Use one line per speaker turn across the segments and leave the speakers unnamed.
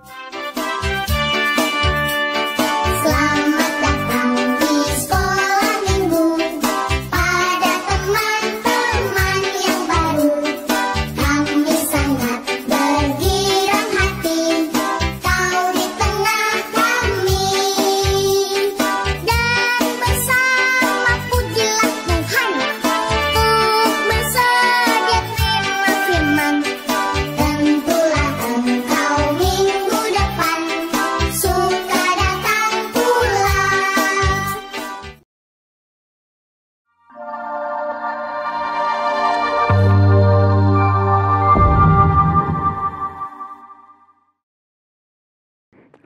Selamat datang di sekolah minggu pada teman-teman yang baru. Kami sangat bergirang hati kau di tengah kami. Dan bersama pujilah Tuhan untuk bersedia terima firman. Tentulah engkau minggu depan suka datang pula.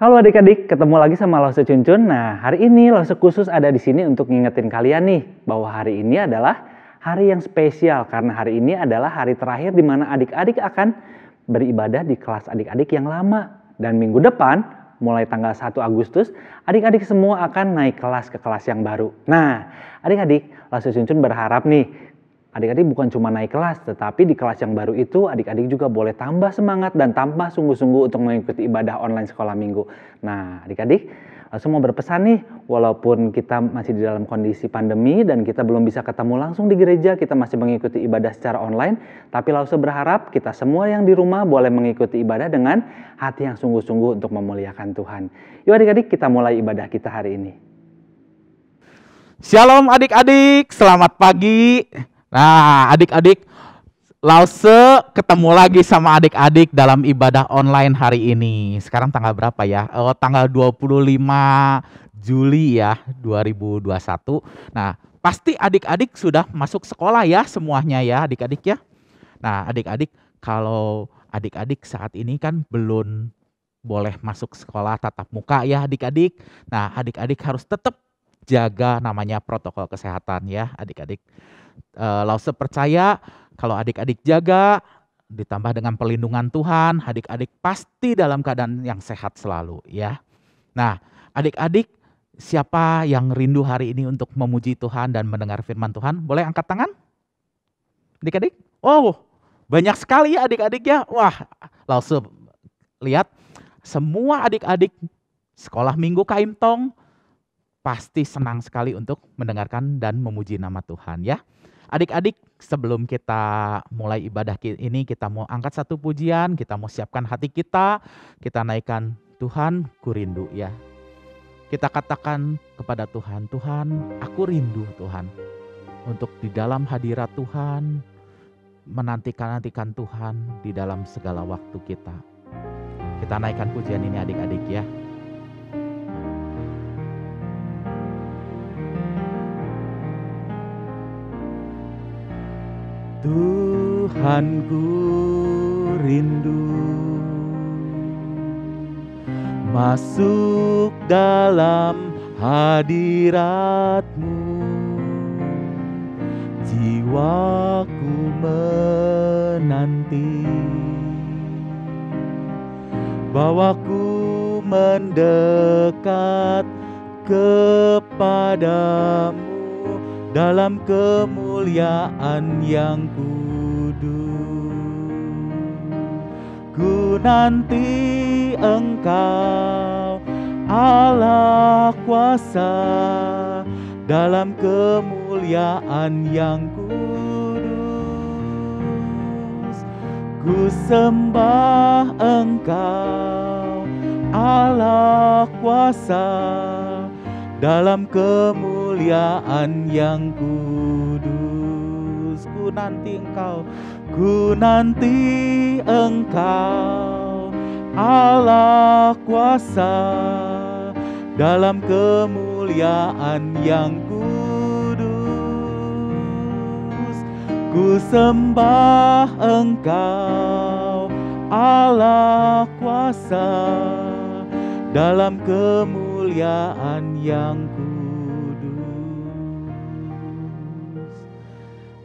Halo adik-adik, ketemu lagi sama Lause Cuncun. Nah, hari ini Lause khusus ada di sini untuk ngingetin kalian nih bahwa hari ini adalah hari yang spesial karena hari ini adalah hari terakhir di mana adik-adik akan beribadah di kelas adik-adik yang lama. Dan minggu depan, mulai tanggal 1 Agustus, adik-adik semua akan naik kelas ke kelas yang baru. Nah, adik-adik, Lause Cuncun berharap nih adik-adik bukan cuma naik kelas, tetapi di kelas yang baru itu adik-adik juga boleh tambah semangat dan tambah sungguh-sungguh untuk mengikuti ibadah online sekolah minggu. Nah, adik-adik, langsung mau berpesan nih, walaupun kita masih di dalam kondisi pandemi dan kita belum bisa ketemu langsung di gereja, kita masih mengikuti ibadah secara online, tapi Lause berharap kita semua yang di rumah boleh mengikuti ibadah dengan hati yang sungguh-sungguh untuk memuliakan Tuhan. Yuk adik-adik, kita mulai ibadah kita hari ini.
Shalom adik-adik, selamat pagi. Nah adik-adik, Lause ketemu lagi sama adik-adik dalam ibadah online hari ini. Sekarang tanggal berapa ya? Tanggal 25 Juli ya 2021. Nah pasti adik-adik sudah masuk sekolah ya semuanya ya adik-adik ya. Nah adik-adik, kalau adik-adik saat ini kan belum boleh masuk sekolah tatap muka ya adik-adik. Nah adik-adik harus tetap jaga namanya protokol kesehatan ya adik-adik. Lause percaya kalau adik-adik jaga ditambah dengan perlindungan Tuhan, adik-adik pasti dalam keadaan yang sehat selalu ya. Nah adik-adik, siapa yang rindu hari ini untuk memuji Tuhan dan mendengar firman Tuhan? Boleh angkat tangan? Adik-adik? Oh banyak sekali ya adik-adik ya. Wah, Lause lihat semua adik-adik sekolah minggu Kaimtong pasti senang sekali untuk mendengarkan dan memuji nama Tuhan ya. Adik-adik, sebelum kita mulai ibadah ini, kita mau angkat satu pujian, kita mau siapkan hati kita naikkan Tuhan, ku rindu ya. Kita katakan kepada Tuhan, Tuhan, aku rindu Tuhan, untuk di dalam hadirat Tuhan, menantikan Tuhan di dalam segala waktu kita. Kita naikkan pujian ini adik-adik ya. Tuhan ku rindu masuk dalam hadirat-Mu, jiwaku menanti, bawaku mendekat kepadamu dalam kemuliaan yang kudus. Ku nanti Engkau Allah kuasa dalam kemuliaan yang kudus. Ku sembah Engkau Allah kuasa dalam kemuliaan yang kudus. Ku nanti Engkau Allah kuasa dalam kemuliaan yang kudus. Ku sembah Engkau Allah kuasa dalam kemuliaan yang kudus.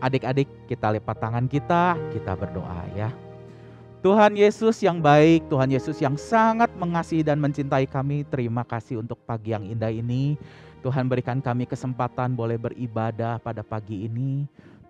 Adik-adik, kita lipat tangan kita berdoa ya. Tuhan Yesus yang baik, Tuhan Yesus yang sangat mengasihi dan mencintai kami, terima kasih untuk pagi yang indah ini. Tuhan berikan kami kesempatan boleh beribadah pada pagi ini.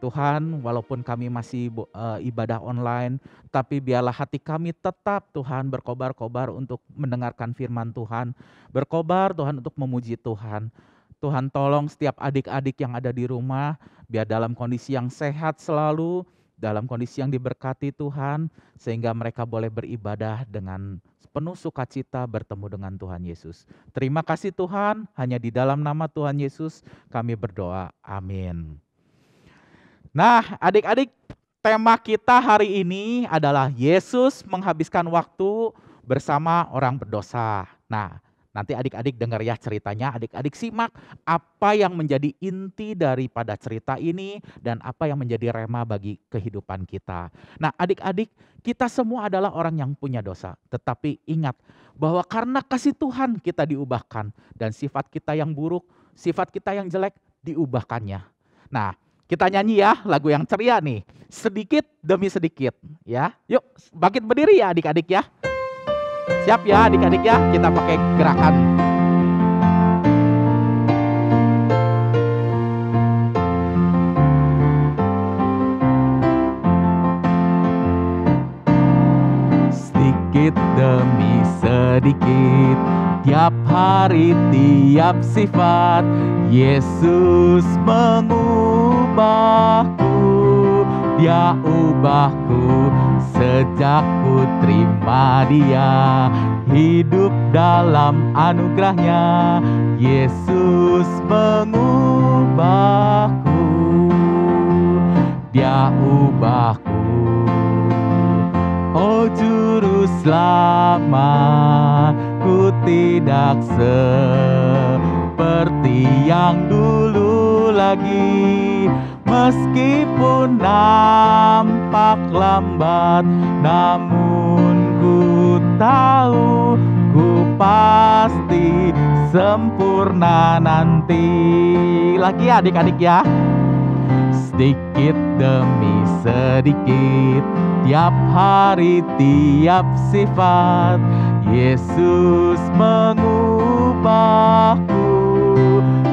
Tuhan, walaupun kami masih ibadah online, tapi biarlah hati kami tetap Tuhan berkobar-kobar untuk mendengarkan firman Tuhan. Berkobar Tuhan untuk memuji Tuhan. Tuhan tolong setiap adik-adik yang ada di rumah, biar dalam kondisi yang sehat selalu, dalam kondisi yang diberkati Tuhan, sehingga mereka boleh beribadah dengan penuh sukacita bertemu dengan Tuhan Yesus. Terima kasih Tuhan, hanya di dalam nama Tuhan Yesus kami berdoa. Amin. Nah, adik-adik, tema kita hari ini adalah Yesus menghabiskan waktu bersama orang berdosa. Nah, nanti adik-adik dengar ya ceritanya, adik-adik simak apa yang menjadi inti daripada cerita ini dan apa yang menjadi rema bagi kehidupan kita. Nah, adik-adik, kita semua adalah orang yang punya dosa. Tetapi ingat bahwa karena kasih Tuhan kita diubahkan dan sifat kita yang buruk, sifat kita yang jelek diubahkannya. Nah, kita nyanyi ya lagu yang ceria nih, sedikit demi sedikit ya. Yuk bangkit berdiri ya adik-adik ya. Siap ya adik-adik ya, kita pakai gerakan. Sedikit demi sedikit, tiap hari tiap sifat, Yesus mengubahku. Dia ubahku sejak ku terima Dia, hidup dalam anugerahnya. Yesus mengubahku, Dia ubahku. Oh Juru Selamat, ku tidak seperti yang dulu lagi. Meskipun nampak lambat, namun ku tahu ku pasti sempurna nanti. Lagi adik-adik ya. Sedikit demi sedikit, tiap hari tiap sifat, Yesus mengubahku.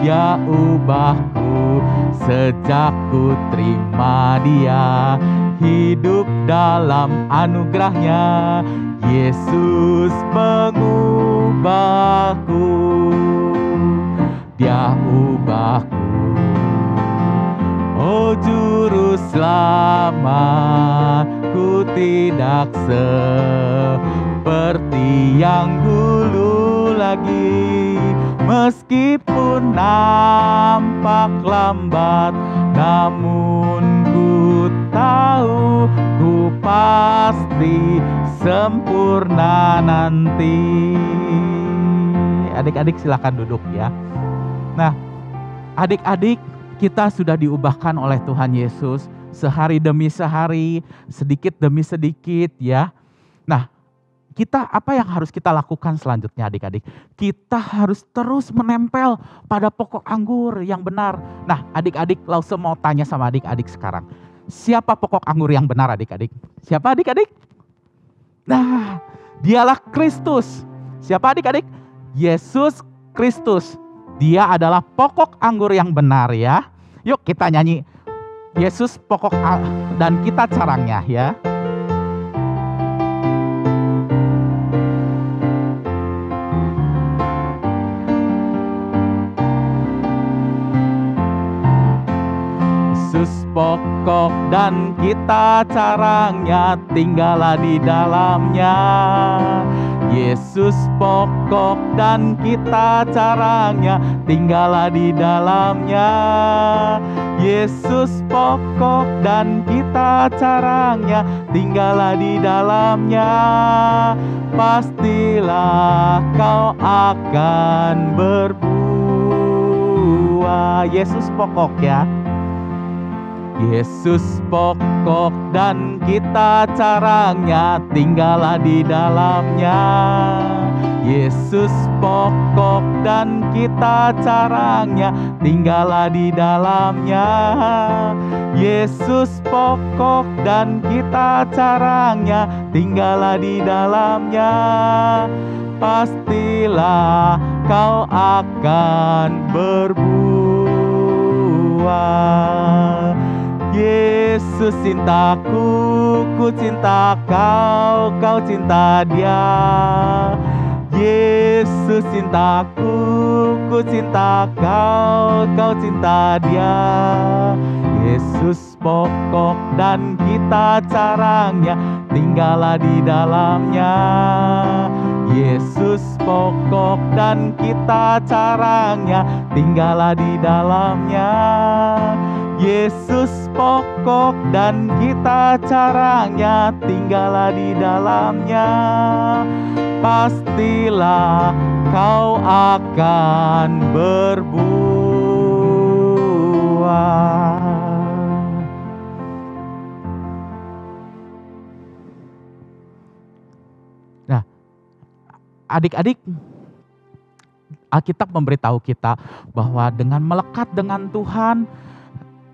Dia ubahku sejak ku terima Dia, hidup dalam anugerahnya. Yesus mengubahku, Dia ubahku. Oh Juru Selamat, ku tidak seperti yang dulu lagi. Meskipun nampak lambat, namun ku tahu ku pasti sempurna nanti. Adik-adik silakan duduk ya. Nah, adik-adik, kita sudah diubahkan oleh Tuhan Yesus sehari demi sehari, sedikit demi sedikit ya. Nah, kita apa yang harus kita lakukan selanjutnya adik-adik? Kita harus terus menempel pada pokok anggur yang benar. Nah, adik-adik, Lause mau tanya sama adik-adik sekarang. Siapa pokok anggur yang benar adik-adik? Siapa adik-adik? Nah, dialah Kristus. Siapa adik-adik? Yesus Kristus. Dia adalah pokok anggur yang benar ya. Yuk kita nyanyi Yesus pokok dan kita carangnya ya. Yesus pokok dan kita carangnya, tinggallah di dalamnya. Yesus pokok dan kita carangnya, tinggallah di dalamnya. Yesus pokok dan kita carangnya, tinggallah di dalamnya. Pastilah kau akan berbuah. Yesus pokok ya. Yesus pokok dan kita carangnya, tinggallah di dalamnya. Yesus pokok dan kita carangnya, tinggallah di dalamnya. Yesus pokok dan kita carangnya, tinggallah di dalamnya. Pastilah kau akan berbuah. Yesus cintaku, ku cinta kau, kau cinta dia. Yesus cintaku, ku cinta kau, kau cinta dia. Yesus pokok dan kita caranya, tinggallah di dalamnya. Yesus pokok dan kita caranya, tinggallah di dalamnya. Yesus pokok dan kita caranya, tinggallah di dalamnya. Pastilah kau akan berbuah. Nah, adik-adik, Alkitab memberitahu kita bahwa dengan melekat dengan Tuhan,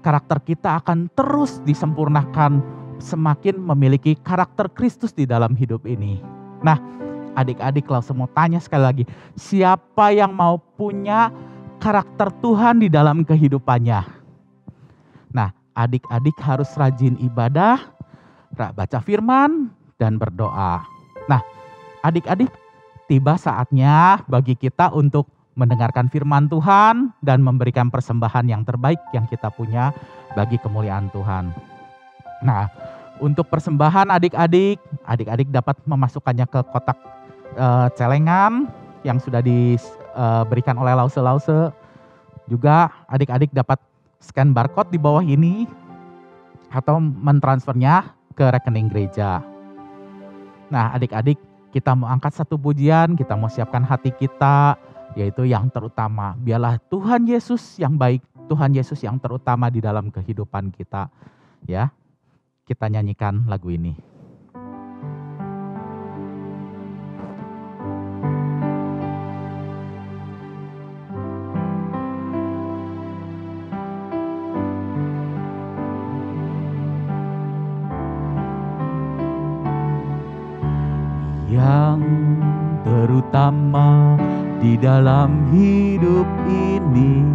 karakter kita akan terus disempurnakan, semakin memiliki karakter Kristus di dalam hidup ini. Nah, adik-adik langsung mau tanya sekali lagi, siapa yang mau punya karakter Tuhan di dalam kehidupannya? Nah, adik-adik harus rajin ibadah, baca firman, dan berdoa. Nah, adik-adik, tiba saatnya bagi kita untuk mendengarkan firman Tuhan dan memberikan persembahan yang terbaik yang kita punya bagi kemuliaan Tuhan. Nah, untuk persembahan adik-adik dapat memasukkannya ke kotak celengan yang sudah diberikan oleh lause-lause. Juga adik-adik dapat scan barcode di bawah ini atau mentransfernya ke rekening gereja. Nah, adik-adik, kita mau angkat satu pujian, kita mau siapkan hati kita, yaitu yang terutama. Biarlah Tuhan Yesus yang baik, Tuhan Yesus yang terutama di dalam kehidupan kita. Ya, kita nyanyikan lagu ini. Yang terutama di dalam hidup ini,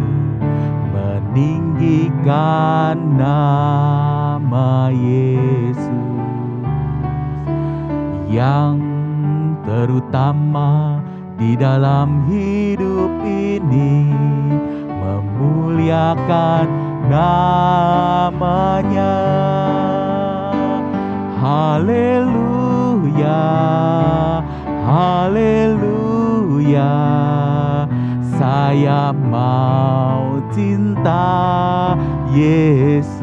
meninggikan nama Yesus. Yang terutama di dalam hidup ini, memuliakan namanya. Haleluya, haleluya, saya mau cinta Yesus.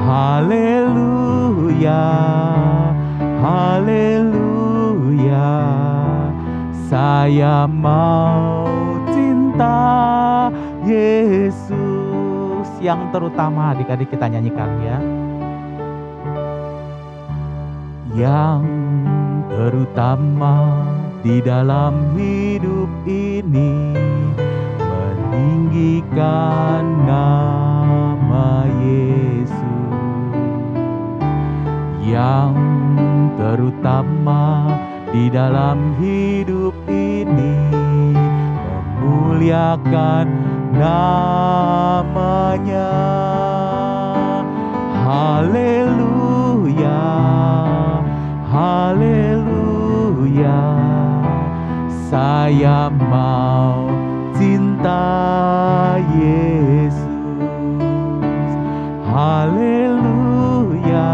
Haleluya, haleluya, saya mau cinta Yesus. Yang terutama adik-adik kita nyanyikan ya. Yang terutama di dalam hidup ini, meninggikan nama Yesus. Yang terutama di dalam hidup ini, memuliakan namanya. Haleluya, haleluya, saya mau cinta Yesus. Haleluya,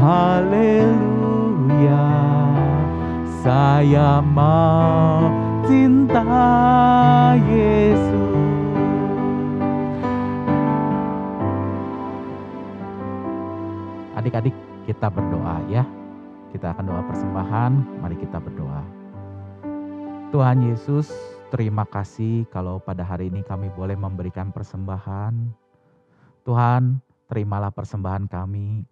haleluya, saya mau cinta Yesus. Adik-adik, kita berdoa ya. Kita akan doa persembahan, mari kita berdoa. Tuhan Yesus, terima kasih kalau pada hari ini kami boleh memberikan persembahan. Tuhan, terimalah persembahan kami,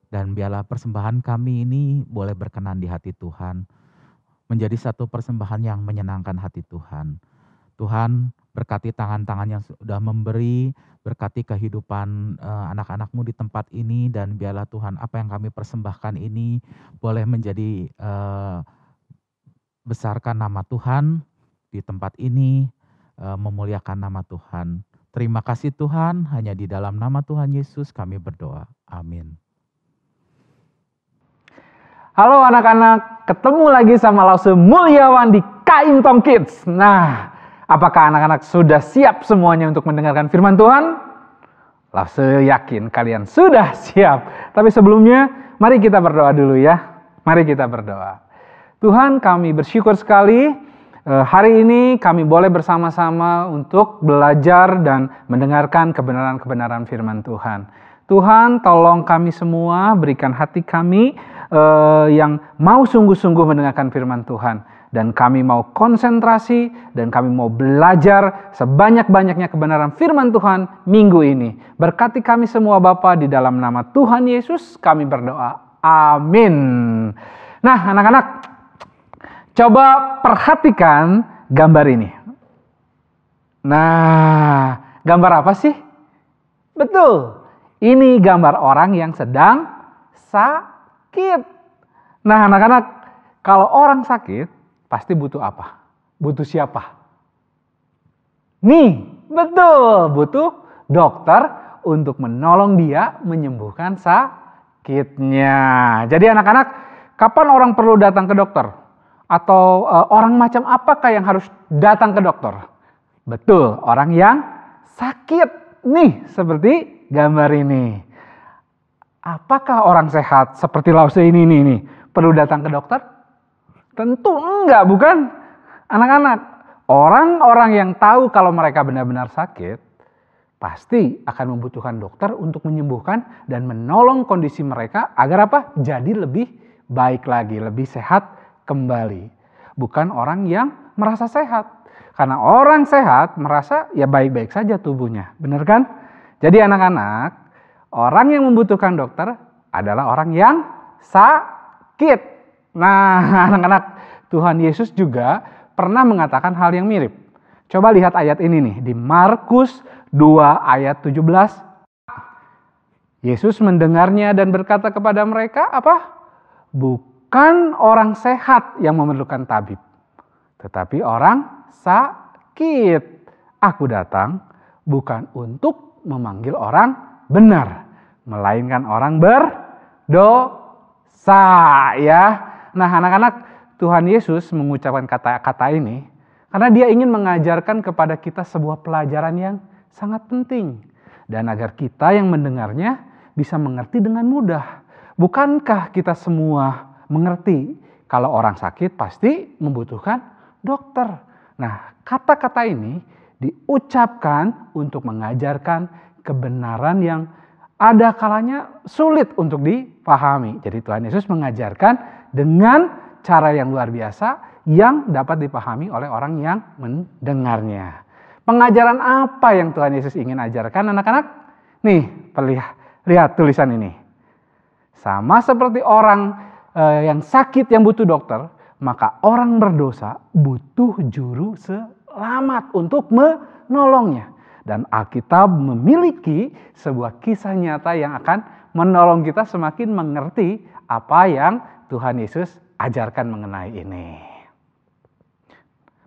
dan biarlah persembahan kami ini boleh berkenan di hati Tuhan. Menjadi satu persembahan yang menyenangkan hati Tuhan. Tuhan, berkati tangan-tangan yang sudah memberi, berkati kehidupan anak-anak-Mu di tempat ini, dan biarlah Tuhan apa yang kami persembahkan ini boleh menjadi besarkan nama Tuhan di tempat ini, memuliakan nama Tuhan. Terima kasih Tuhan, hanya di dalam nama Tuhan Yesus kami berdoa. Amin.
Halo anak-anak, ketemu lagi sama Lause Mulyawan di Kain Tong Kids. Nah, apakah anak-anak sudah siap semuanya untuk mendengarkan firman Tuhan? Lause yakin kalian sudah siap. Tapi sebelumnya, mari kita berdoa dulu ya. Mari kita berdoa. Tuhan, kami bersyukur sekali hari ini kami boleh bersama-sama untuk belajar dan mendengarkan kebenaran-kebenaran firman Tuhan. Tuhan, tolong kami semua, berikan hati kami yang mau sungguh-sungguh mendengarkan firman Tuhan. Dan kami mau konsentrasi dan kami mau belajar sebanyak-banyaknya kebenaran firman Tuhan minggu ini. Berkati kami semua Bapa, di dalam nama Tuhan Yesus kami berdoa. Amin. Nah anak-anak, coba perhatikan gambar ini. Nah, gambar apa sih? Betul, ini gambar orang yang sedang sakit. Nah anak-anak, kalau orang sakit pasti butuh apa? Butuh siapa? Nih, betul, butuh dokter untuk menolong dia menyembuhkan sakitnya. Jadi anak-anak, kapan orang perlu datang ke dokter? Atau orang macam apakah yang harus datang ke dokter? Betul, orang yang sakit. Nih, seperti gambar ini. Apakah orang sehat seperti Lause ini perlu datang ke dokter? Tentu enggak, bukan? Anak-anak, orang-orang yang tahu kalau mereka benar-benar sakit, pasti akan membutuhkan dokter untuk menyembuhkan dan menolong kondisi mereka agar apa? Jadi lebih baik lagi, lebih sehat kembali. Bukan orang yang merasa sehat. Karena orang sehat merasa ya baik-baik saja tubuhnya. Benar kan? Jadi anak-anak, orang yang membutuhkan dokter adalah orang yang sakit. Nah anak-anak, Tuhan Yesus juga pernah mengatakan hal yang mirip. Coba lihat ayat ini nih, di Markus 2 ayat 17. Yesus mendengarnya dan berkata kepada mereka, apa? Bukan orang sehat yang memerlukan tabib, tetapi orang sakit. Aku datang bukan untuk memanggil orang benar, melainkan orang berdosa, ya. Nah anak-anak, Tuhan Yesus mengucapkan kata-kata ini karena dia ingin mengajarkan kepada kita sebuah pelajaran yang sangat penting. Dan agar kita yang mendengarnya bisa mengerti dengan mudah. Bukankah kita semua mengerti kalau orang sakit pasti membutuhkan dokter? Nah kata-kata ini diucapkan untuk mengajarkan kebenaran yang ada kalanya sulit untuk dipahami. Jadi Tuhan Yesus mengajarkan dengan cara yang luar biasa yang dapat dipahami oleh orang yang mendengarnya. Pengajaran apa yang Tuhan Yesus ingin ajarkan anak-anak? Nih, lihat tulisan ini. Sama seperti orang yang sakit yang butuh dokter, maka orang berdosa butuh juru selamat untuk menolongnya. Dan Alkitab memiliki sebuah kisah nyata yang akan menolong kita semakin mengerti apa yang Tuhan Yesus ajarkan mengenai ini.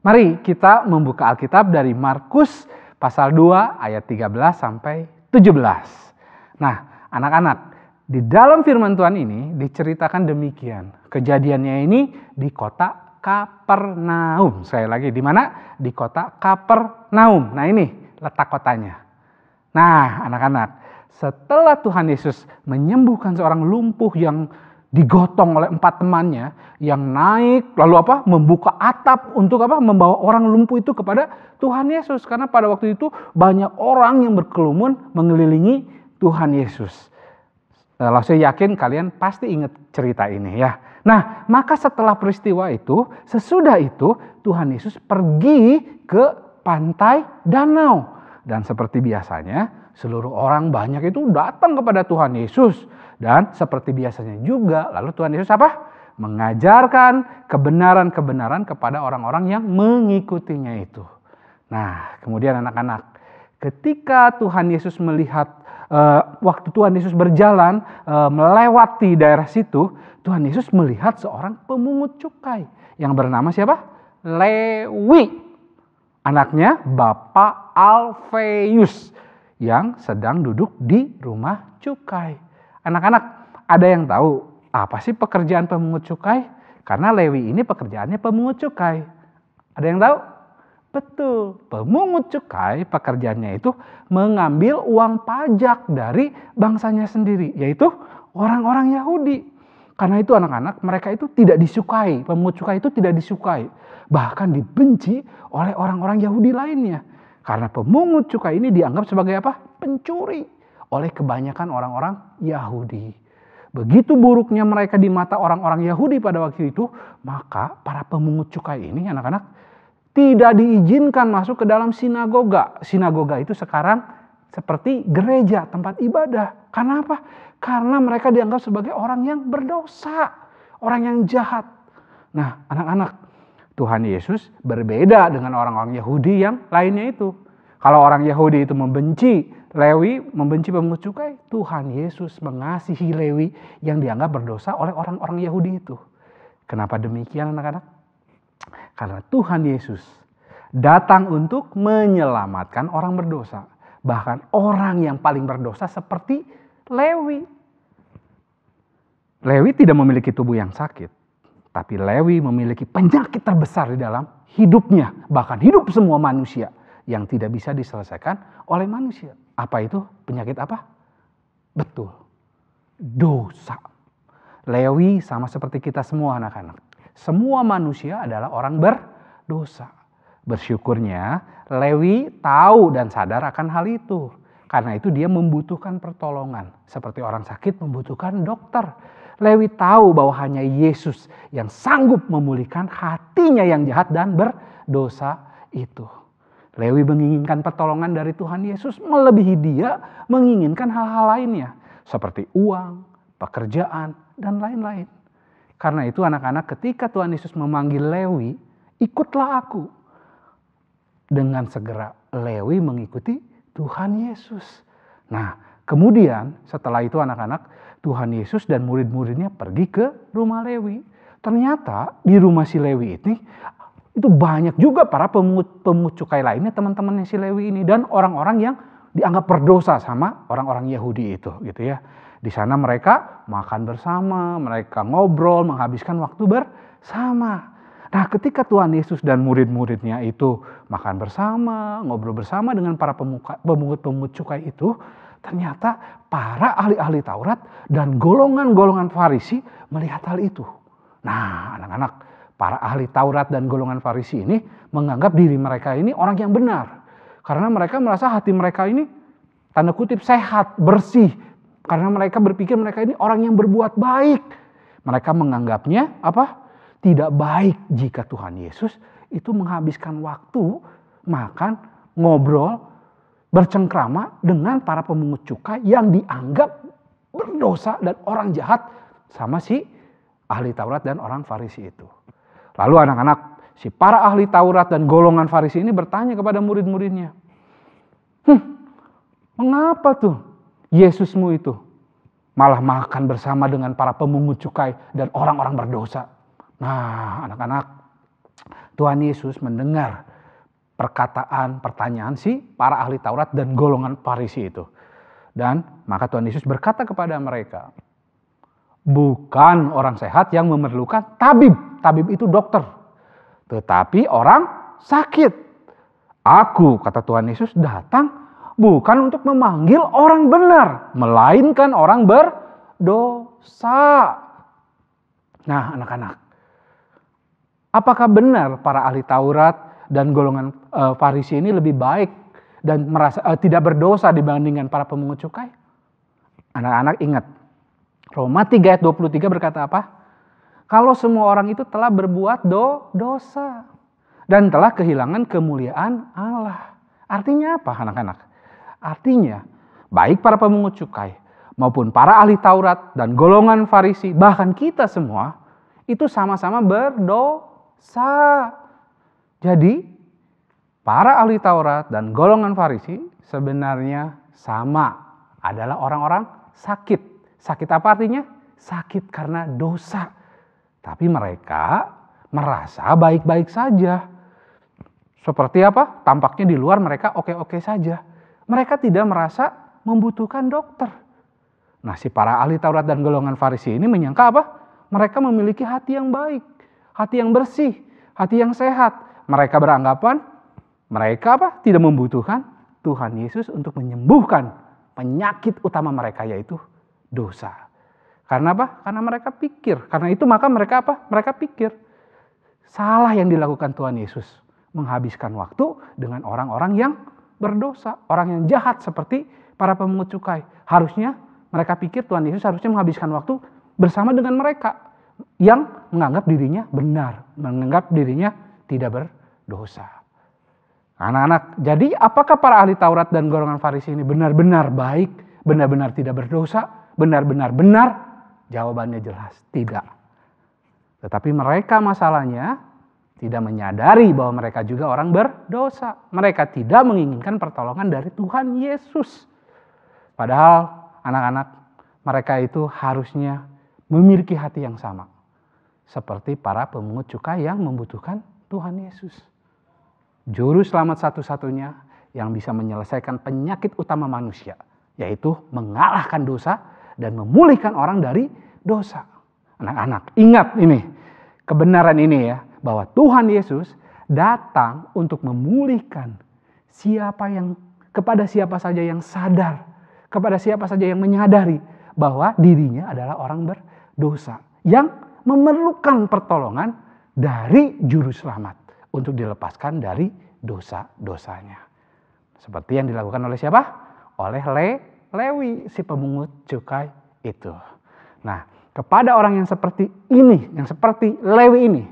Mari kita membuka Alkitab dari Markus pasal 2 ayat 13 sampai 17. Nah, anak-anak, di dalam firman Tuhan ini diceritakan demikian. Kejadiannya ini di kota Kapernaum. Sekali lagi, di mana? Di kota Kapernaum. Nah, ini letak kotanya. Nah, anak-anak, setelah Tuhan Yesus menyembuhkan seorang lumpuh yang digotong oleh 4 temannya yang naik lalu apa? Membuka atap untuk apa? Membawa orang lumpuh itu kepada Tuhan Yesus, karena pada waktu itu banyak orang yang berkerumun mengelilingi Tuhan Yesus. Lalu saya yakin kalian pasti ingat cerita ini ya. Nah, maka setelah peristiwa itu, sesudah itu Tuhan Yesus pergi ke pantai danau. Dan seperti biasanya seluruh orang banyak itu datang kepada Tuhan Yesus. Dan seperti biasanya juga, lalu Tuhan Yesus apa? Mengajarkan kebenaran-kebenaran kepada orang-orang yang mengikutinya itu. Nah, kemudian anak-anak, ketika Tuhan Yesus melihat, waktu Tuhan Yesus berjalan melewati daerah situ, Tuhan Yesus melihat seorang pemungut cukai yang bernama siapa? Lewi. Anaknya Bapak Alfeus yang sedang duduk di rumah cukai. Anak-anak, ada yang tahu apa sih pekerjaan pemungut cukai? Karena Lewi ini pekerjaannya pemungut cukai. Ada yang tahu? Betul, pemungut cukai pekerjaannya itu mengambil uang pajak dari bangsanya sendiri, yaitu orang-orang Yahudi. Karena itu anak-anak, mereka itu tidak disukai, pemungut cukai itu tidak disukai. Bahkan dibenci oleh orang-orang Yahudi lainnya. Karena pemungut cukai ini dianggap sebagai apa? Pencuri oleh kebanyakan orang-orang Yahudi. Begitu buruknya mereka di mata orang-orang Yahudi pada waktu itu, maka para pemungut cukai ini anak-anak tidak diizinkan masuk ke dalam sinagoga. Sinagoga itu sekarang seperti gereja, tempat ibadah. Karena apa? Karena mereka dianggap sebagai orang yang berdosa, orang yang jahat. Nah, anak-anak, Tuhan Yesus berbeda dengan orang-orang Yahudi yang lainnya itu. Kalau orang Yahudi itu membenci Lewi, membenci pemungut cukai, Tuhan Yesus mengasihi Lewi yang dianggap berdosa oleh orang-orang Yahudi itu. Kenapa demikian anak-anak? Karena Tuhan Yesus datang untuk menyelamatkan orang berdosa. Bahkan orang yang paling berdosa seperti Lewi. Lewi tidak memiliki tubuh yang sakit. Tapi Lewi memiliki penyakit terbesar di dalam hidupnya. Bahkan hidup semua manusia yang tidak bisa diselesaikan oleh manusia. Apa itu? Penyakit apa? Betul. Dosa. Lewi sama seperti kita semua anak-anak. Semua manusia adalah orang berdosa. Bersyukurnya Lewi tahu dan sadar akan hal itu. Karena itu dia membutuhkan pertolongan. Seperti orang sakit membutuhkan dokter. Lewi tahu bahwa hanya Yesus yang sanggup memulihkan hatinya yang jahat dan berdosa itu. Lewi menginginkan pertolongan dari Tuhan Yesus, melebihi dia menginginkan hal-hal lainnya. Seperti uang, pekerjaan, dan lain-lain. Karena itu anak-anak, ketika Tuhan Yesus memanggil Lewi, ikutlah aku. Dengan segera Lewi mengikuti Tuhan Yesus. Nah, kemudian setelah itu anak-anak, Tuhan Yesus dan murid-muridnya pergi ke rumah Lewi. Ternyata di rumah si Lewi ini, itu banyak juga para pemungut cukai lainnya, teman-temannya si Lewi ini. Dan orang-orang yang dianggap berdosa sama orang-orang Yahudi itu gitu ya. Di sana mereka makan bersama, mereka ngobrol, menghabiskan waktu bersama. Nah, ketika Tuhan Yesus dan murid-muridnya itu makan bersama, ngobrol bersama dengan para pemungut cukai itu, ternyata para ahli-ahli Taurat dan golongan-golongan Farisi melihat hal itu. Nah, anak-anak, para ahli Taurat dan golongan Farisi ini menganggap diri mereka ini orang yang benar. Karena mereka merasa hati mereka ini tanda kutip sehat, bersih. Karena mereka berpikir mereka ini orang yang berbuat baik. Mereka menganggapnya apa? Tidak baik jika Tuhan Yesus itu menghabiskan waktu makan, ngobrol, bercengkrama dengan para pemungut cukai yang dianggap berdosa dan orang jahat sama si ahli Taurat dan orang Farisi itu. Lalu anak-anak, si para ahli Taurat dan golongan Farisi ini bertanya kepada murid-muridnya, mengapa tuh Yesusmu itu malah makan bersama dengan para pemungut cukai dan orang-orang berdosa? Nah, anak-anak, Tuhan Yesus mendengar pertanyaan si para ahli Taurat dan golongan Farisi itu. Dan maka Tuhan Yesus berkata kepada mereka, bukan orang sehat yang memerlukan tabib. Tabib itu dokter. Tetapi orang sakit. Aku, kata Tuhan Yesus, datang bukan untuk memanggil orang benar, melainkan orang berdosa. Nah, anak-anak, apakah benar para ahli Taurat dan golongan Farisi ini lebih baik dan merasa tidak berdosa dibandingkan para pemungut cukai? Anak-anak ingat, Roma 3 ayat 23 berkata apa? Kalau semua orang itu telah berbuat dosa dan telah kehilangan kemuliaan Allah. Artinya apa anak-anak? Artinya baik para pemungut cukai maupun para ahli Taurat dan golongan Farisi, bahkan kita semua itu sama-sama berdosa. Jadi para ahli Taurat dan golongan Farisi sebenarnya sama, adalah orang-orang sakit. Sakit apa artinya? Sakit karena dosa. Tapi mereka merasa baik-baik saja. Seperti apa? Tampaknya di luar mereka oke-oke saja. Mereka tidak merasa membutuhkan dokter. Nah, si para ahli Taurat dan golongan Farisi ini menyangka apa? Mereka memiliki hati yang baik, hati yang bersih, hati yang sehat. Mereka beranggapan mereka apa? Tidak membutuhkan Tuhan Yesus untuk menyembuhkan penyakit utama mereka, yaitu dosa. Karena apa? Karena mereka pikir. Karena itu maka mereka apa? Mereka pikir salah yang dilakukan Tuhan Yesus, menghabiskan waktu dengan orang-orang yang berdosa, orang yang jahat seperti para pemungut cukai. Harusnya mereka pikir Tuhan Yesus harusnya menghabiskan waktu bersama dengan mereka yang menganggap dirinya benar, menganggap dirinya tidak berdosa. Anak-anak, jadi apakah para ahli Taurat dan golongan Farisi ini benar-benar baik, benar-benar tidak berdosa, benar-benar benar? Jawabannya jelas, tidak. Tetapi mereka masalahnya tidak menyadari bahwa mereka juga orang berdosa. Mereka tidak menginginkan pertolongan dari Tuhan Yesus. Padahal anak-anak, mereka itu harusnya memiliki hati yang sama. Seperti para pemungut cukai yang membutuhkan Tuhan Yesus. Juru selamat satu-satunya yang bisa menyelesaikan penyakit utama manusia, yaitu mengalahkan dosa dan memulihkan orang dari dosa. Anak-anak, ingat ini, kebenaran ini ya, bahwa Tuhan Yesus datang untuk memulihkan kepada siapa saja yang sadar, kepada siapa saja yang menyadari bahwa dirinya adalah orang berdosa, yang memerlukan pertolongan dari juru selamat untuk dilepaskan dari dosa-dosanya. Seperti yang dilakukan oleh siapa? Oleh Lewi, si pemungut cukai itu. Nah, kepada orang yang seperti ini, yang seperti Lewi ini,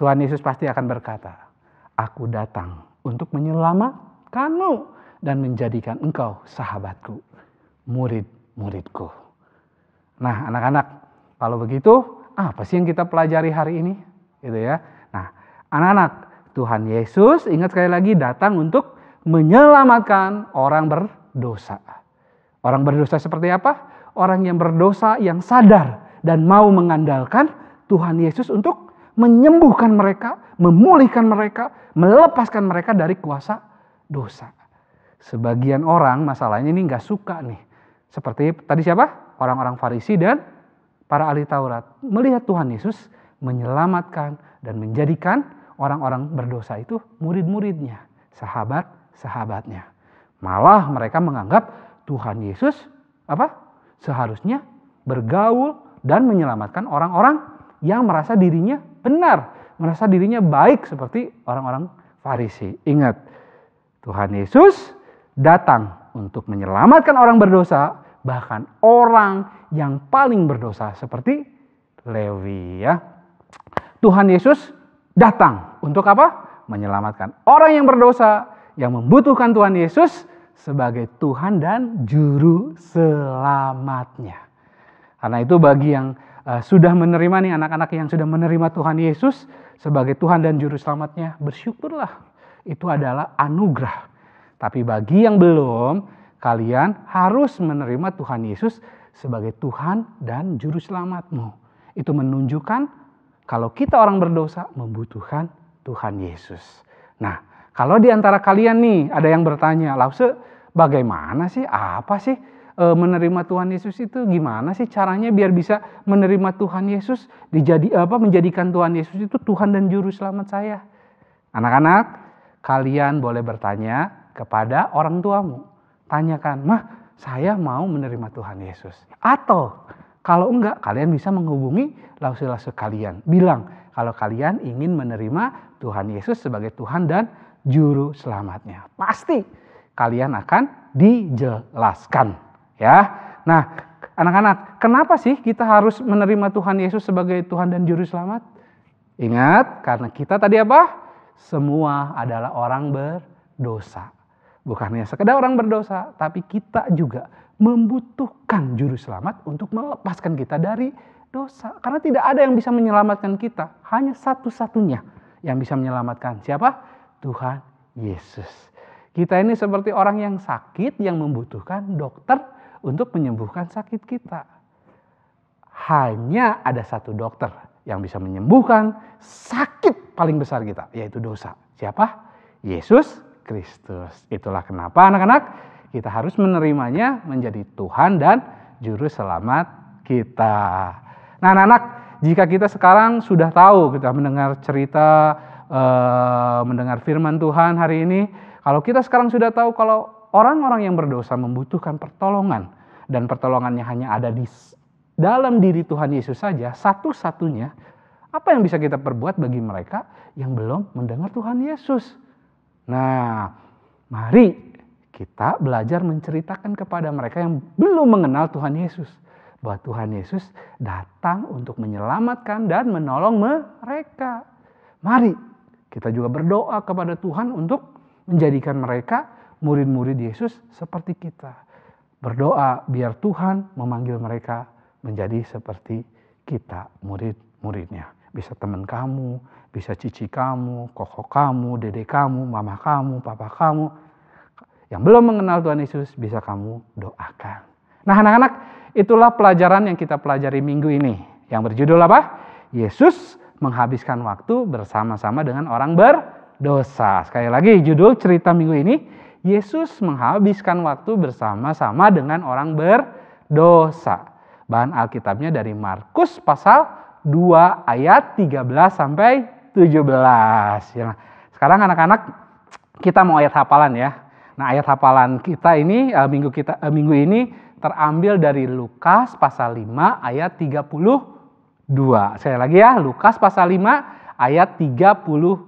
Tuhan Yesus pasti akan berkata, "Aku datang untuk menyelamatkanmu dan menjadikan engkau sahabatku, murid-muridku." Nah, anak-anak, kalau begitu, apa sih yang kita pelajari hari ini? Gitu ya. Nah, anak-anak, Tuhan Yesus, ingat sekali lagi, datang untuk menyelamatkan orang berdosa. Orang berdosa seperti apa? Orang yang berdosa yang sadar dan mau mengandalkan Tuhan Yesus untuk menyembuhkan mereka, memulihkan mereka, melepaskan mereka dari kuasa dosa. Sebagian orang masalahnya ini nggak suka nih. Seperti tadi siapa? Orang-orang Farisi dan para ahli Taurat. Melihat Tuhan Yesus menyelamatkan dan menjadikan orang-orang berdosa itu murid-muridnya, sahabat-sahabatnya. Malah mereka menganggap Tuhan Yesus seharusnya bergaul dan menyelamatkan orang-orang yang merasa dirinya benar, merasa dirinya baik seperti orang-orang Farisi. Ingat, Tuhan Yesus datang untuk menyelamatkan orang berdosa, bahkan orang yang paling berdosa seperti Lewi ya. Tuhan Yesus datang untuk apa? Menyelamatkan orang yang berdosa, yang membutuhkan Tuhan Yesus sebagai Tuhan dan juru selamatnya. Karena itu bagi yang sudah menerima nih, anak-anak yang sudah menerima Tuhan Yesus sebagai Tuhan dan juru selamatnya, bersyukurlah. Itu adalah anugerah. Tapi bagi yang belum, kalian harus menerima Tuhan Yesus sebagai Tuhan dan juru selamatmu. Itu menunjukkan kalau kita orang berdosa membutuhkan Tuhan Yesus. Nah, kalau di antara kalian nih ada yang bertanya, Lause, bagaimana sih, apa sih menerima Tuhan Yesus itu? Gimana sih caranya biar bisa menerima Tuhan Yesus, menjadikan Tuhan Yesus itu Tuhan dan juru selamat saya? Anak-anak, kalian boleh bertanya kepada orang tuamu. Tanyakan, "Mah, saya mau menerima Tuhan Yesus." Atau kalau enggak, kalian bisa menghubungi lause-lause kalian. Bilang kalau kalian ingin menerima Tuhan Yesus sebagai Tuhan dan juru selamatnya. Pasti kalian akan dijelaskan. Ya, nah anak-anak, kenapa sih kita harus menerima Tuhan Yesus sebagai Tuhan dan juru selamat? Ingat, karena kita tadi apa? Semua adalah orang berdosa. Bukan hanya sekedar orang berdosa, tapi kita juga membutuhkan juru selamat untuk melepaskan kita dari dosa. Karena tidak ada yang bisa menyelamatkan kita, hanya satu-satunya yang bisa menyelamatkan. Siapa? Tuhan Yesus. Kita ini seperti orang yang sakit yang membutuhkan dokter untuk menyembuhkan sakit kita. Hanya ada satu dokter yang bisa menyembuhkan sakit paling besar kita, yaitu dosa. Siapa? Yesus Kristus. Itulah kenapa anak-anak kita harus menerimanya menjadi Tuhan dan Juru Selamat kita. Nah anak-anak, jika kita sekarang sudah tahu, kita mendengar cerita, mendengar firman Tuhan hari ini, kalau kita sekarang sudah tahu kalau orang-orang yang berdosa membutuhkan pertolongan, dan pertolongannya hanya ada di dalam diri Tuhan Yesus saja, satu-satunya, apa yang bisa kita perbuat bagi mereka yang belum mendengar Tuhan Yesus? Nah, mari kita belajar menceritakan kepada mereka yang belum mengenal Tuhan Yesus, bahwa Tuhan Yesus datang untuk menyelamatkan dan menolong mereka. Mari kita juga berdoa kepada Tuhan untuk menjadikan mereka murid-murid Yesus seperti kita. Berdoa biar Tuhan memanggil mereka menjadi seperti kita, murid-muridnya. Bisa teman kamu, bisa cici kamu, koko kamu, dede kamu, mama kamu, papa kamu. Yang belum mengenal Tuhan Yesus bisa kamu doakan. Nah anak-anak, itulah pelajaran yang kita pelajari minggu ini. Yang berjudul apa? Yesus menghabiskan waktu bersama-sama dengan orang berdosa. Sekali lagi judul cerita minggu ini, Yesus menghabiskan waktu bersama-sama dengan orang berdosa. Bahan Alkitabnya dari Markus pasal 2 ayat 13 sampai 17. Ya. Sekarang anak-anak kita mau ayat hafalan ya. Nah ayat hafalan kita ini minggu ini terambil dari Lukas pasal 5 ayat 32. Sekali lagi ya, Lukas pasal 5 ayat 32.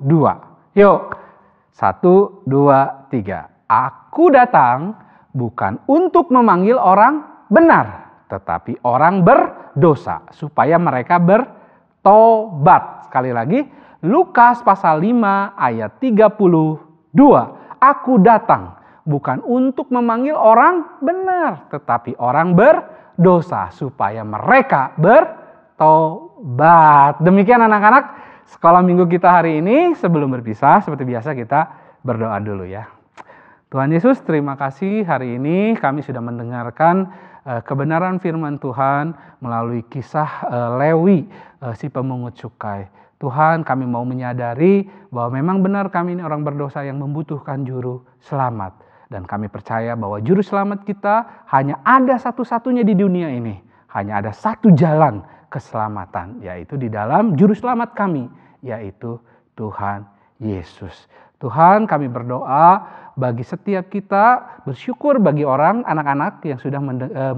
Yuk, 1, 2, 3. Aku datang bukan untuk memanggil orang benar, tetapi orang berdosa, supaya mereka bertobat. Sekali lagi, Lukas pasal 5 ayat 32. Aku datang bukan untuk memanggil orang benar, tetapi orang berdosa, supaya mereka bertobat. Demikian anak-anak, sekolah minggu kita hari ini. Sebelum berpisah, seperti biasa kita berdoa dulu ya. Tuhan Yesus, terima kasih hari ini kami sudah mendengarkan kebenaran firman Tuhan melalui kisah Lewi, si pemungut cukai. Tuhan, kami mau menyadari bahwa memang benar kami ini orang berdosa yang membutuhkan juru selamat. Dan kami percaya bahwa juru selamat kita hanya ada satu-satunya di dunia ini. Hanya ada satu jalan keselamatan, yaitu di dalam juru selamat kami, yaitu Tuhan Yesus. Tuhan, kami berdoa bagi setiap kita, bersyukur bagi anak-anak yang sudah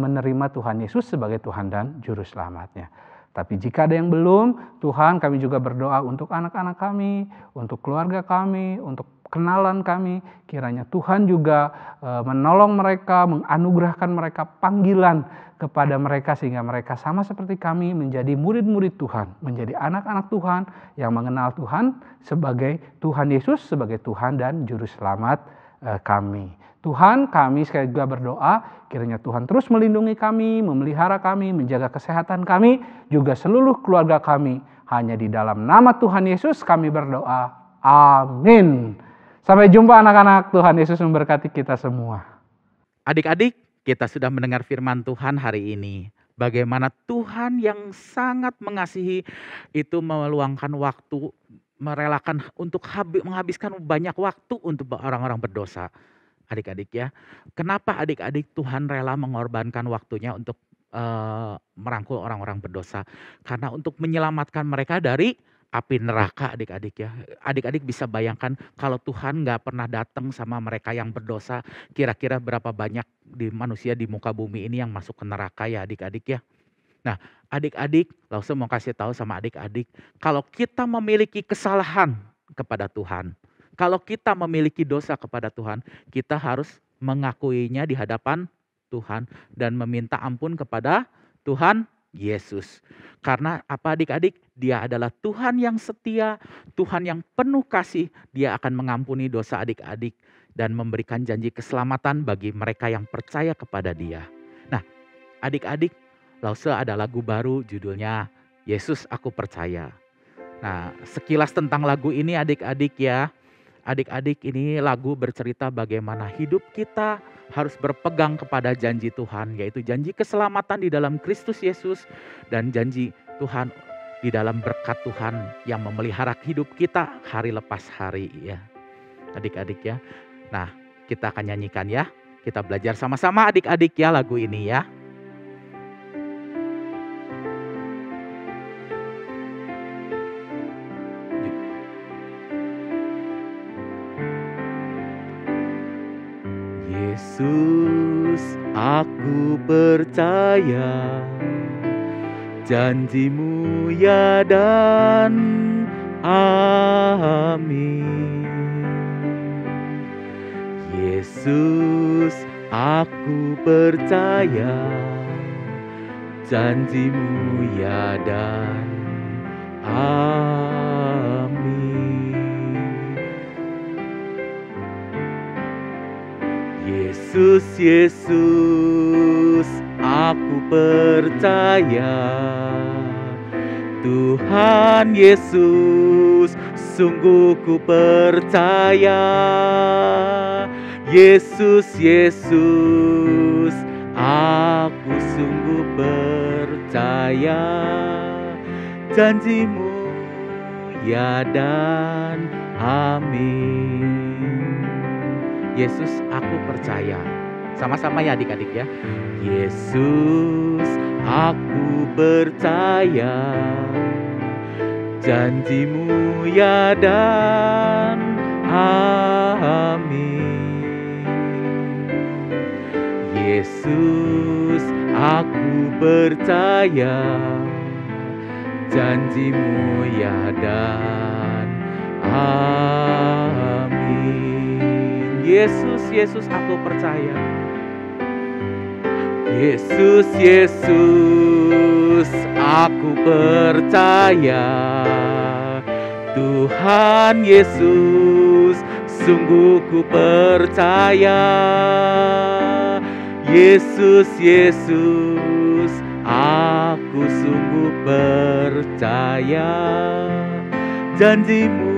menerima Tuhan Yesus sebagai Tuhan dan juru selamatnya. Tapi jika ada yang belum, Tuhan kami juga berdoa untuk anak-anak kami, untuk keluarga kami, untuk kenalan kami. Kiranya Tuhan juga menolong mereka, menganugerahkan mereka panggilan kepada mereka sehingga mereka sama seperti kami menjadi murid-murid Tuhan, menjadi anak-anak Tuhan yang mengenal Tuhan sebagai Tuhan Yesus, sebagai Tuhan dan Juru Selamat kami. Tuhan, kami sekali juga berdoa kiranya Tuhan terus melindungi kami, memelihara kami, menjaga kesehatan kami, juga seluruh keluarga kami. Hanya di dalam nama Tuhan Yesus kami berdoa. Amin. Sampai jumpa anak-anak. Tuhan Yesus memberkati kita semua.
Adik-adik, kita sudah mendengar firman Tuhan hari ini. Bagaimana Tuhan yang sangat mengasihi itu meluangkan waktu, merelakan untuk menghabiskan banyak waktu untuk orang-orang berdosa. Adik-adik ya, kenapa adik-adik Tuhan rela mengorbankan waktunya untuk merangkul orang-orang berdosa? Karena untuk menyelamatkan mereka dari api neraka adik-adik ya. Adik-adik bisa bayangkan kalau Tuhan gak pernah datang sama mereka yang berdosa, kira-kira berapa banyak manusia di muka bumi ini yang masuk ke neraka ya adik-adik ya. Nah adik-adik, langsung mau kasih tahu sama adik-adik, kalau kita memiliki kesalahan kepada Tuhan, kalau kita memiliki dosa kepada Tuhan, kita harus mengakuinya di hadapan Tuhan dan meminta ampun kepada Tuhan Yesus. Karena apa adik-adik? Dia adalah Tuhan yang setia, Tuhan yang penuh kasih. Dia akan mengampuni dosa adik-adik dan memberikan janji keselamatan bagi mereka yang percaya kepada Dia. Nah, adik-adik, Lause ada lagu baru judulnya Yesus Aku Percaya. Nah, sekilas tentang lagu ini adik-adik ya. Adik-adik, ini lagu bercerita bagaimana hidup kita harus berpegang kepada janji Tuhan, yaitu janji keselamatan di dalam Kristus Yesus dan janji Tuhan di dalam berkat Tuhan yang memelihara hidup kita hari lepas hari ya. adik-adik ya. Nah, kita akan nyanyikan ya. Kita belajar sama-sama adik-adik ya lagu ini ya. Yesus, aku percaya janji-Mu ya dan amin. Yesus, aku percaya janji-Mu ya dan amin. Yesus, Yesus, aku percaya. Tuhan Yesus, sungguh ku percaya. Yesus, Yesus, aku sungguh percaya. Janji-Mu ya dan amin. Yesus, aku percaya. Sama-sama ya adik-adik ya. Yesus, aku percaya. Janji-Mu ya dan amin. Yesus, aku percaya. Janji-Mu ya dan amin. Yesus, Yesus, aku percaya. Yesus, Yesus, aku percaya. Tuhan Yesus, sungguh ku percaya. Yesus, Yesus, aku sungguh percaya. Janji-Mu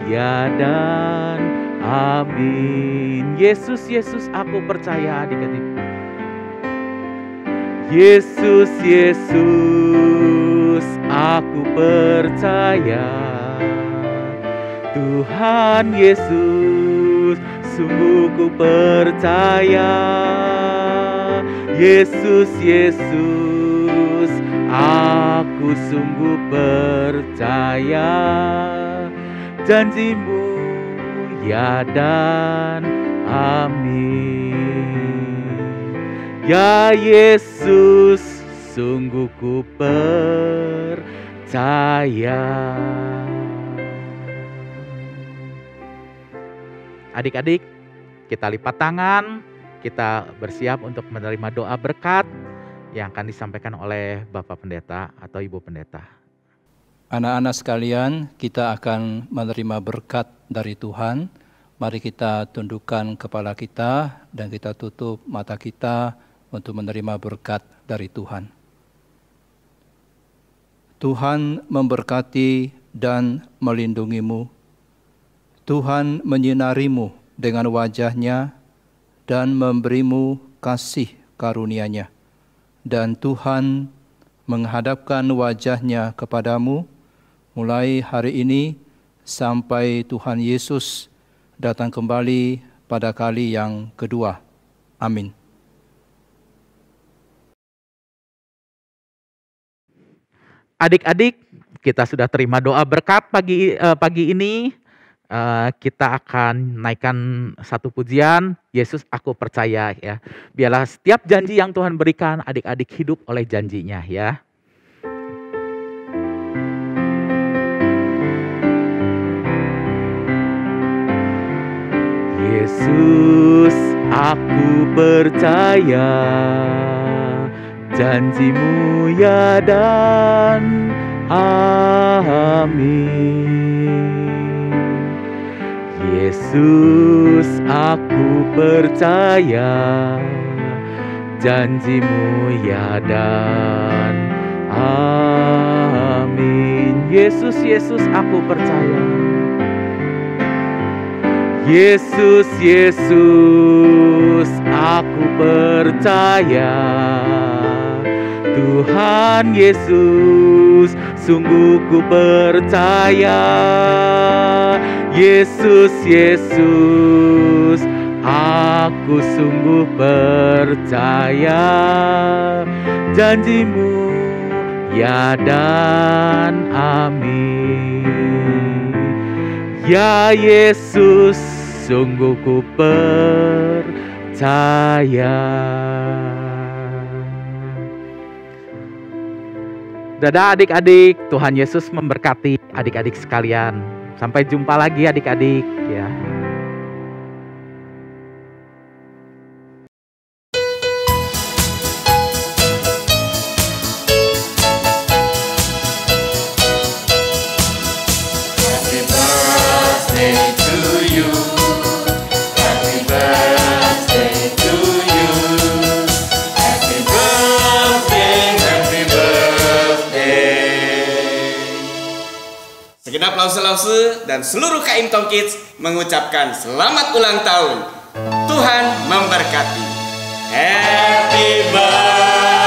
ya dan amin. Yesus, Yesus, aku percaya adik-adik. Yesus, Yesus, aku percaya. Tuhan Yesus, sungguh ku percaya. Yesus, Yesus, aku sungguh percaya. Janji-Mu ya dan amin. Ya Yesus, sungguh ku percaya. Adik-adik, kita lipat tangan, kita bersiap untuk menerima doa berkat yang akan disampaikan oleh Bapak Pendeta atau Ibu Pendeta.
Anak-anak sekalian, kita akan menerima berkat dari Tuhan. Mari kita tundukkan kepala kita dan kita tutup mata kita untuk menerima berkat dari Tuhan. Tuhan memberkati dan melindungimu. Tuhan menyinarimu dengan wajah-Nya dan memberimu kasih karunia-Nya. Dan Tuhan menghadapkan wajah-Nya kepadamu mulai hari ini sampai Tuhan Yesus datang kembali pada kali yang kedua. Amin.
Adik-adik, kita sudah terima doa berkat pagi ini. Kita akan naikkan satu pujian, Yesus aku percaya ya. Biarlah setiap janji yang Tuhan berikan, adik-adik hidup oleh janjinya ya. Yesus, aku percaya. Janji-Mu ya dan amin. Yesus, aku percaya. Janji-Mu ya dan amin. Yesus, Yesus, aku percaya. Yesus, Yesus, aku percaya. Tuhan Yesus, sungguh ku percaya. Yesus, Yesus, aku sungguh percaya janjimu, ya dan amin. Ya Yesus, sungguh ku percaya. Dadah adik-adik, Tuhan Yesus memberkati adik-adik sekalian. Sampai jumpa lagi adik-adik ya.
Segenap lause-lause dan seluruh KM Tom Kids mengucapkan selamat ulang tahun. Tuhan memberkati. Happy birthday.